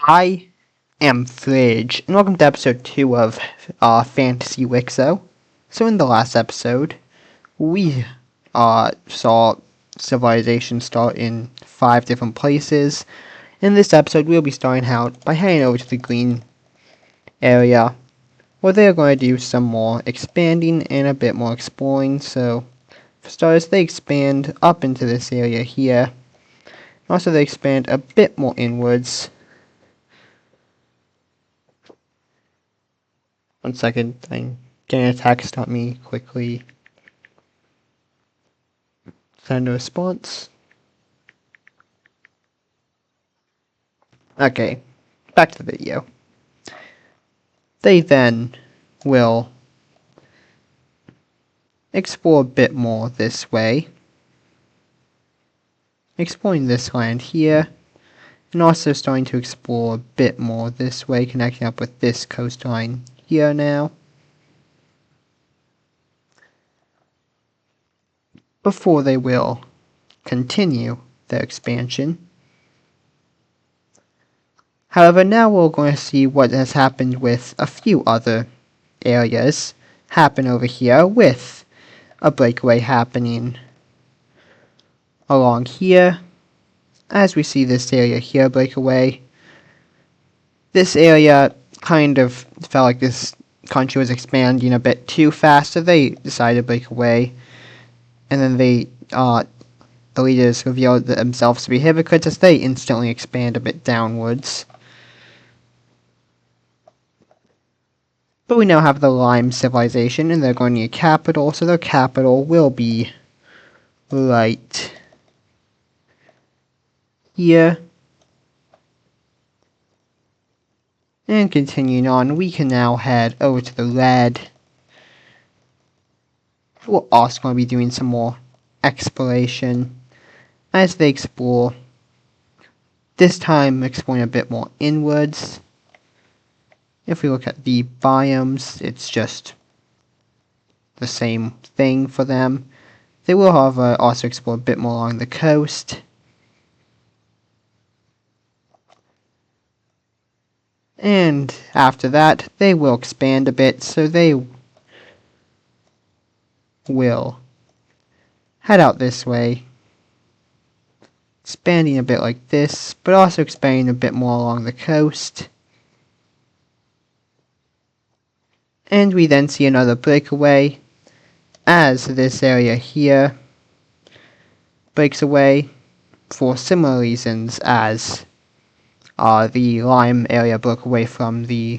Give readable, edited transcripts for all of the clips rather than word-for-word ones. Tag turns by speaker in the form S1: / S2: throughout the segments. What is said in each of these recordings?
S1: I am Fridge, and welcome to episode 2 of Fantasy WICSO. So in the last episode, we saw civilization start in 5 different places. In this episode, we'll be starting out by heading over to the green area, where they're going to do some more expanding and a bit more exploring. So, for starters, they expand up into this area here. Also, they expand a bit more inwards. One second, I'm getting a text. Let me quickly send a response. Okay, back to the video. They then will explore a bit more this way, exploring this land here, and also starting to explore a bit more this way, connecting up with this coastline here now, before they will continue their expansion. However, now we're going to see what has happened with a few other areas happen over here, with a breakaway happening along here. As we see this area here break away, this area kind of felt like this country was expanding a bit too fast, so they decided to break away. And then the leaders revealed themselves to be hypocrites as they instantly expand a bit downwards. But we now have the Lime civilization, and they're going to need a capital, so their capital will be right here. And continuing on, we can now head over to the red. We're also going to be doing some more exploration as they explore. This time exploring a bit more inwards. If we look at the biomes, it's just the same thing for them. They will, however, also explore a bit more along the coast. And after that, they will expand a bit, so they will head out this way, expanding a bit like this, but also expanding a bit more along the coast. And we then see another breakaway, as this area here breaks away for similar reasons as the Lime area broke away from the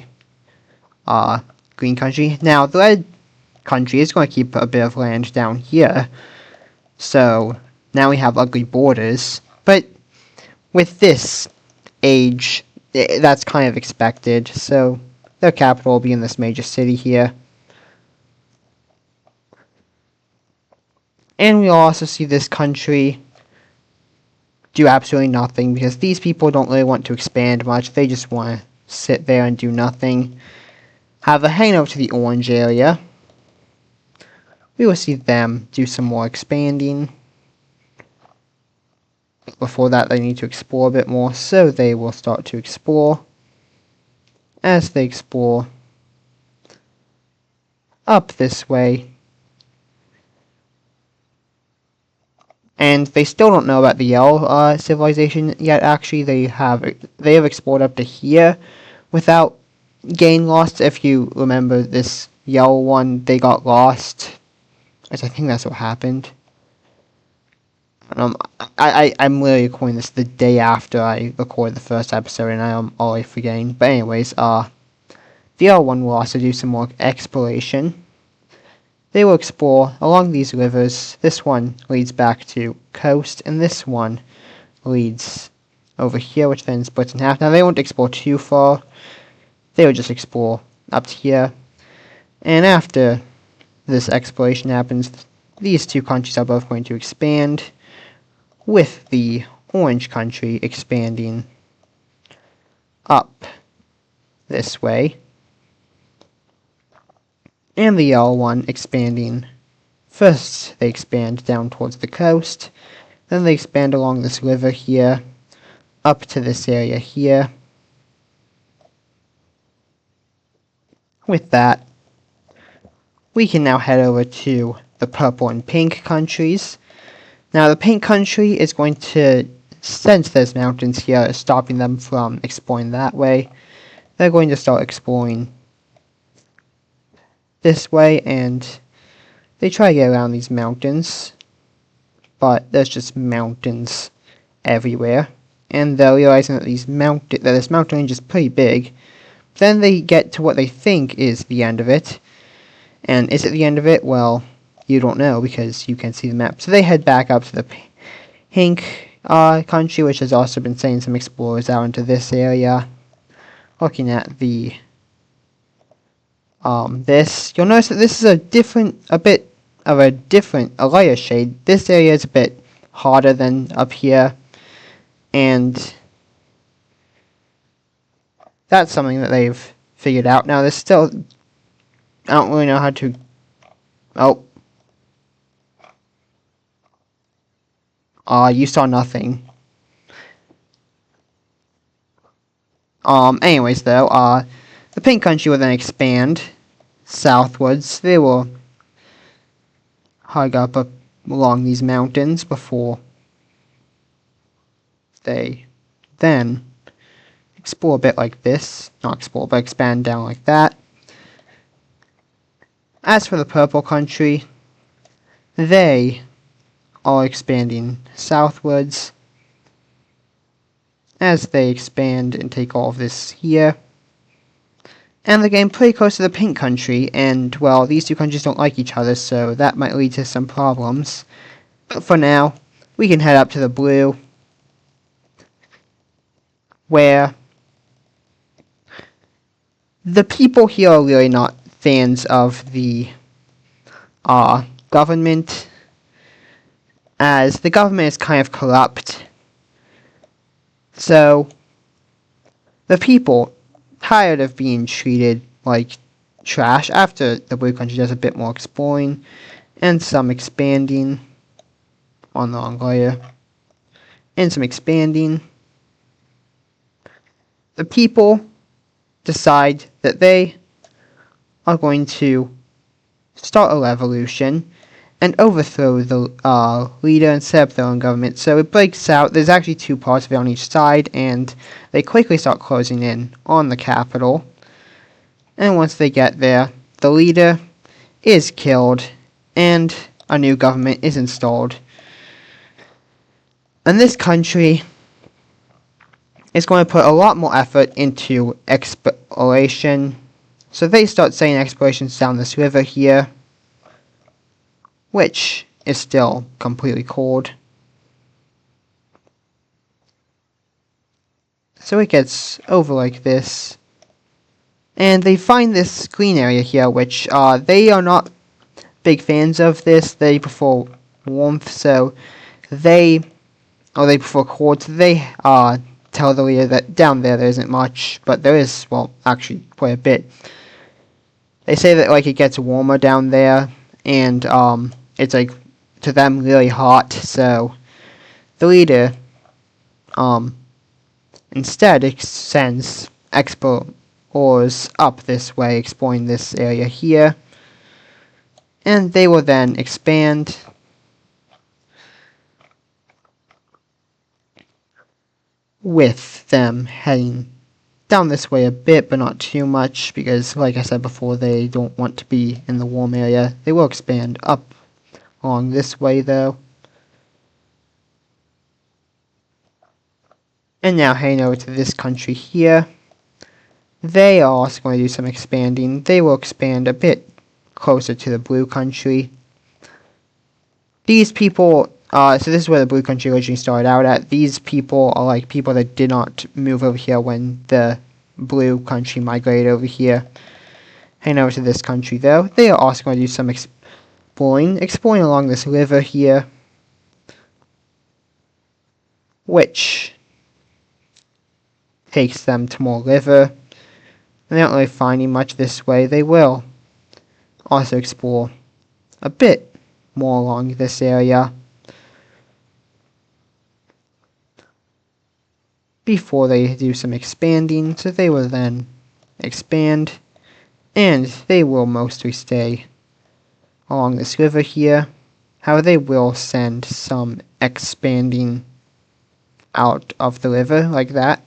S1: green country. Now, the red country is going to keep a bit of land down here, so now we have ugly borders. But with this age, that's kind of expected, so their capital will be in this major city here. And we'll also see this country do absolutely nothing, because these people don't really want to expand much. They just want to sit there and do nothing. However, heading over to the orange area, we will see them do some more expanding. Before that, they need to explore a bit more, so they will start to explore. As they explore up this way, and they still don't know about the yellow civilization yet. Actually, they have explored up to here without getting lost. If you remember this yellow one, they got lost, as I think that's what happened. I'm literally recording this the day after I recorded the first episode, and I am already forgetting. But anyways, the other one will also do some more exploration. They will explore along these rivers. This one leads back to coast, and this one leads over here, which then splits in half. Now, they won't explore too far. They will just explore up to here. And after this exploration happens, these two countries are both going to expand, with the orange country expanding up this way, and the yellow one expanding. First, they expand down towards the coast, then they expand along this river here, up to this area here, with that, we can now head over to the purple and pink countries. Now the pink country is going to, since there's mountains here stopping them from exploring that way, they're going to start exploring this way, and they try to get around these mountains, but there's just mountains everywhere, and they're realizing that this mountain range is pretty big. Then they get to what they think is the end of it, and is it the end of it? Well, you don't know because you can't see the map. So they head back up to the pink country, which has also been sending some explorers out into this area, looking at the this. You'll notice that this is a bit of a lighter shade. This area is a bit hotter than up here, and that's something that they've figured out. Now there's still, I don't really know how to, oh, you saw nothing. Anyways though, the pink country will then expand southwards. They will hug up along these mountains before they then explore a bit like this. Not explore, but expand down like that. As for the purple country, they are expanding southwards as they expand and take all of this here. And they're getting pretty close to the pink country, and, well, these two countries don't like each other, so that might lead to some problems. But for now, we can head up to the blue, where the people here are really not fans of the government, as the government is kind of corrupt. So, the people, tired of being treated like trash after the blue country does a bit more exploring and some expanding on the long layer and some expanding, the people decide that they are going to start a revolution and overthrow the leader and set up their own government. So it breaks out. There's actually two parts of it on each side, and they quickly start closing in on the capital. And once they get there, the leader is killed, and a new government is installed. And this country is going to put a lot more effort into exploration. So they start sending explorations down this river here, which is still completely cold. So it gets over like this. And they find this green area here, which they are not big fans of this. They prefer warmth, so they prefer cold. So they tell the leader that down there isn't much, but there is, well, actually quite a bit. They say that like it gets warmer down there, and it's like to them really hot. So the leader instead sends explorers up this way, exploring this area here, and they will then expand with them heading down this way a bit, but not too much, because like I said before, they don't want to be in the warm area. They will expand up along this way though. And now heading over to this country here, they are also going to do some expanding. They will expand a bit closer to the blue country. These people, so this is where the blue country originally started out at. These people are like people that did not move over here when the blue country migrated over here. Heading over to this country though, they are also going to do some exploring along this river here, which takes them to more river. And they're not really finding much this way. They will also explore a bit more along this area before they do some expanding. So they will then expand And they will mostly stay along this river here. However, they will send some expanding out of the river like that.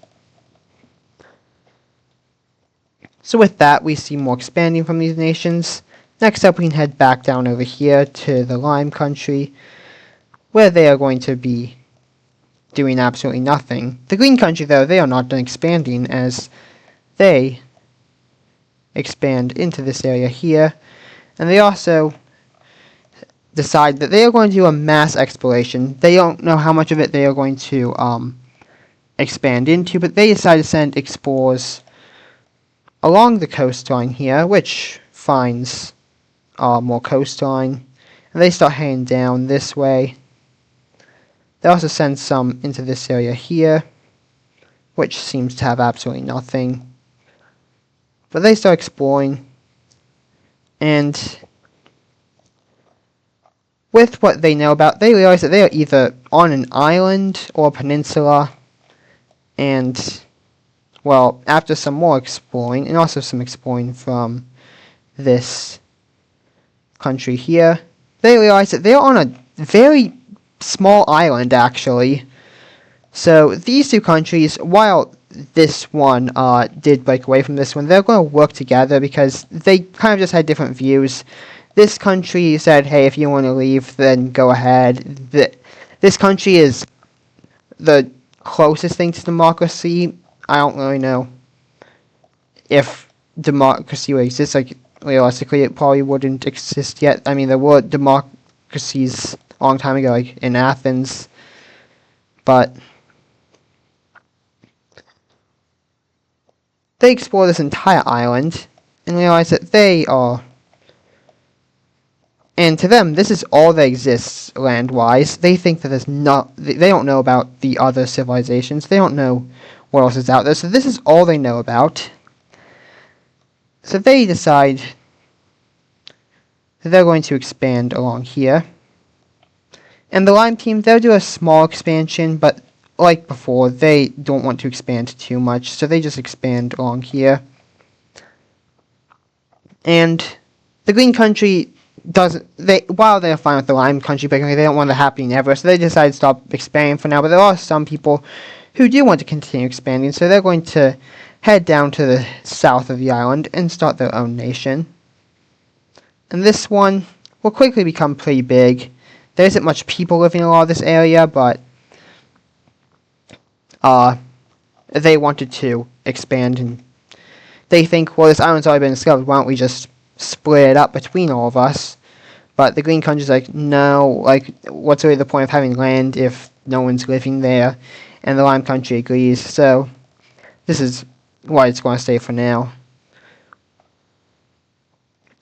S1: So with that, we see more expanding from these nations. Next up, we can head back down over here to the Lime country, where they are going to be doing absolutely nothing. The Green country, though, they are not done expanding, as they expand into this area here, and they also decide that they are going to do a mass exploration. They don't know how much of it they are going to expand into, but they decide to send explorers along the coastline here, which finds more coastline, and they start heading down this way. They also send some into this area here, which seems to have absolutely nothing. But they start exploring, and with what they know about, they realize that they are either on an island or a peninsula, and, well, after some more exploring, and also some exploring from this country here, they realize that they are on a very small island, actually. So these two countries, while this one did break away from this one, they're going to work together because they kind of just had different views. This country said, hey, if you want to leave, then go ahead. This country is the closest thing to democracy. I don't really know if democracy would exist. Like, realistically, it probably wouldn't exist yet. I mean, there were democracies a long time ago, like in Athens, but they explore this entire island and realize that they are, and to them, this is all that exists land-wise. They think that there's not, they don't know about the other civilizations. They don't know what else is out there, so this is all they know about. So they decide that they're going to expand along here. And the Lime team, they'll do a small expansion, but like before, they don't want to expand too much, so they just expand along here. And the Green country doesn't, while they're fine with the Lime country, but they don't want it happening ever, so they decide to stop expanding for now. But there are some people who do want to continue expanding, so they're going to head down to the south of the island and start their own nation. And this one will quickly become pretty big. There isn't much people living in a lot of this area, but they wanted to expand, and they think, well, this island's already been discovered, why don't we just split it up between all of us? But the Green country's like, no, like, what's really the point of having land if no one's living there? And the Lime country agrees, so this is why it's going to stay for now.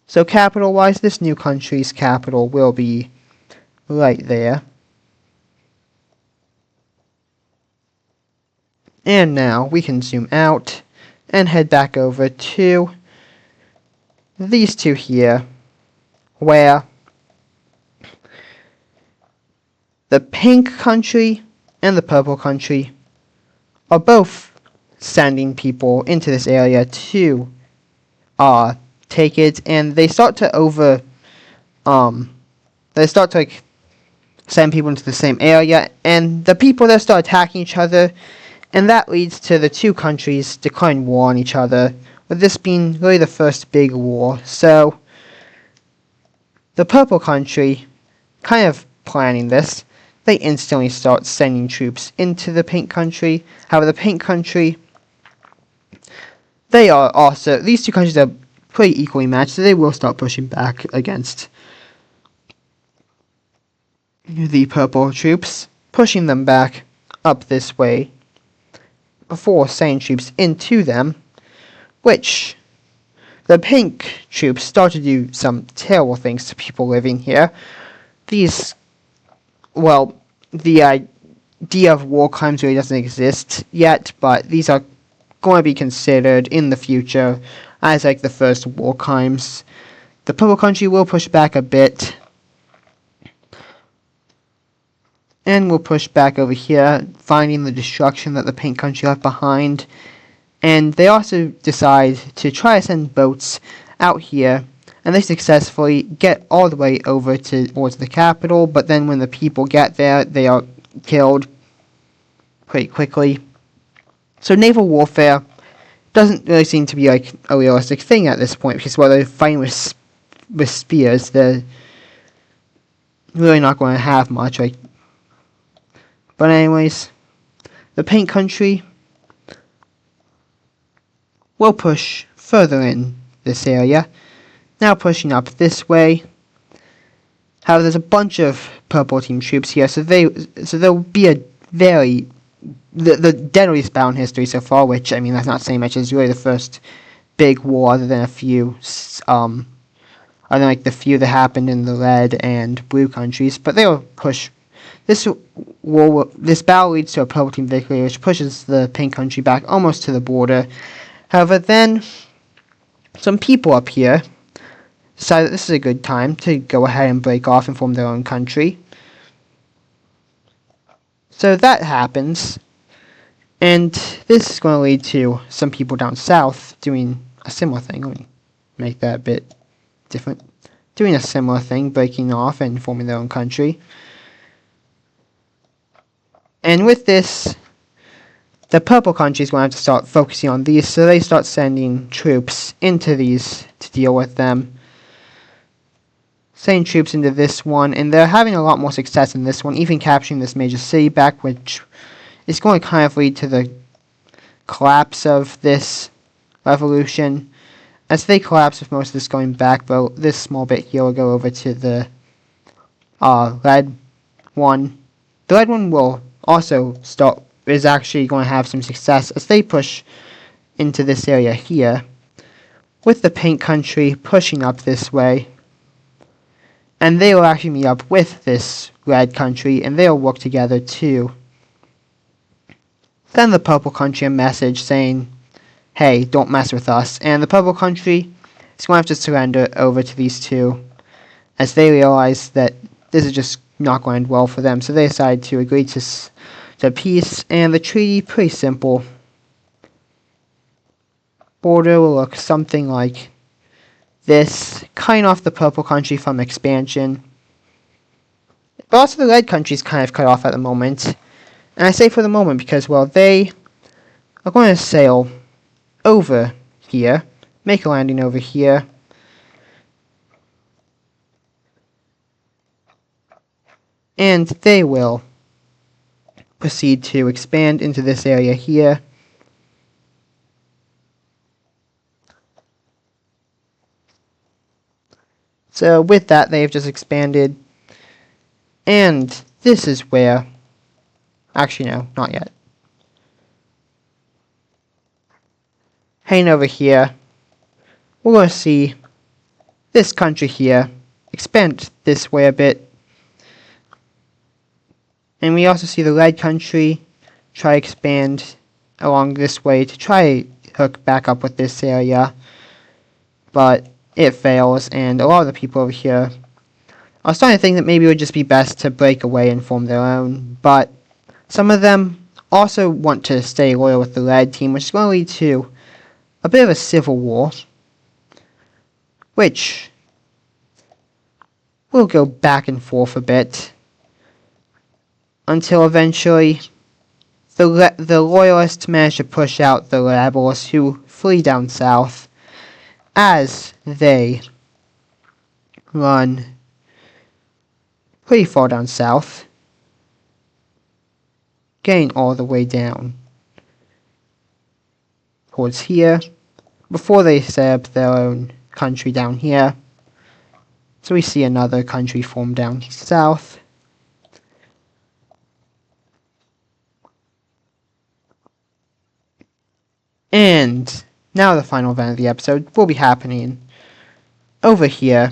S1: So capital-wise, this new country's capital will be right there. And now we can zoom out and head back over to these two here, where the pink country and the purple country are both sending people into this area to take it, and they start to like send people into the same area, and the people there start attacking each other, and that leads to the two countries declaring war on each other, with this being really the first big war. So the purple country, kind of planning this, they instantly start sending troops into the pink country. However, the pink country, they are also, these two countries are pretty equally matched, so they will start pushing back against the purple troops, pushing them back up this way before sending troops into them, which the pink troops start to do some terrible things to people living here. These, well, the idea of war crimes really doesn't exist yet, but these are going to be considered in the future as like the first war crimes. The purple country will push back a bit, and we'll push back over here, finding the destruction that the pink country left behind. And they also decide to try to send boats out here, and they successfully get all the way over towards the capital, but then when the people get there, they are killed pretty quickly. So naval warfare doesn't really seem to be like a realistic thing at this point, because while they're fighting with spears, they're really not going to have much. But anyways, the Paint Country will push further in this area, now pushing up this way. However, there's a bunch of purple team troops here, so there'll be a very the deadliest battle in history so far, which, I mean, that's not saying much. It's really the first big war, other than a few, other than like the few that happened in the red and blue countries. But they'll push. This battle leads to a purple team victory, which pushes the Pink Country back almost to the border. However, then some people up here decide that this is a good time to go ahead and break off and form their own country. So that happens, and this is going to lead to some people down south doing a similar thing. Let me make that a bit different. Doing a similar thing, breaking off and forming their own country. And with this, the purple country is going to have to start focusing on these, so they start sending troops into these to deal with them. Sending troops into this one, and they're having a lot more success in this one, even capturing this major city back, which is going to kind of lead to the collapse of this revolution. As they collapse with most of this going back, but this small bit here will go over to the red one. The red one will also is actually going to have some success as they push into this area here, with the Pink Country pushing up this way. And they will actually meet up with this red country, and they will work together to send the purple country a message saying, hey, don't mess with us. And the purple country is going to have to surrender over to these two, as they realize that this is just not going to end well for them. So they decide to agree to peace, and the treaty, pretty simple. Border will look something like this, cutting off the purple country from expansion. But also the red country is kind of cut off at the moment. And I say for the moment because, well, they are going to sail over here, make a landing over here. And they will proceed to expand into this area here. So with that, they have just expanded, and this is where, actually no, not yet. Heading over here, we're going to see this country here expand this way a bit. And we also see the red country try to expand along this way to try to hook back up with this area. But it fails, and a lot of the people over here are starting to think that maybe it would just be best to break away and form their own. But some of them also want to stay loyal with the red team, which is going to lead to a bit of a civil war, which will go back and forth a bit until eventually the loyalists manage to push out the rebels, who flee down south as they run pretty far down south, getting all the way down towards here before they set up their own country down here. So we see another country form down south. And now the final event of the episode will be happening over here,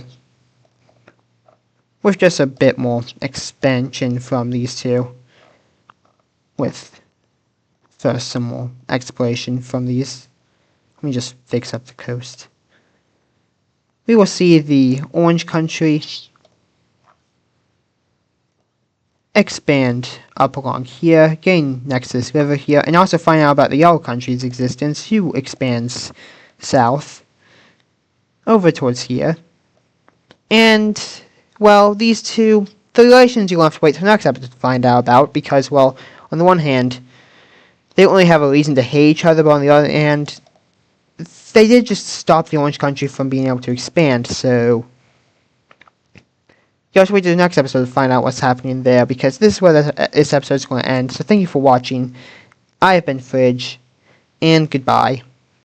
S1: with just a bit more expansion from these two, with first some more exploration from these. Let me just fix up the coast. We will see the orange country expand up along here, getting next to this river here, and also find out about the yellow country's existence, who expands south. over towards here. And, well, these two, the relations you'll have to wait till the next episode to find out about, because, well, on the one hand, they don't really have a reason to hate each other, but on the other hand, they did just stop the Orange Country from being able to expand, so you have to wait to the next episode to find out what's happening there, because this is where this episode is going to end. So thank you for watching. I have been Fridge, and goodbye.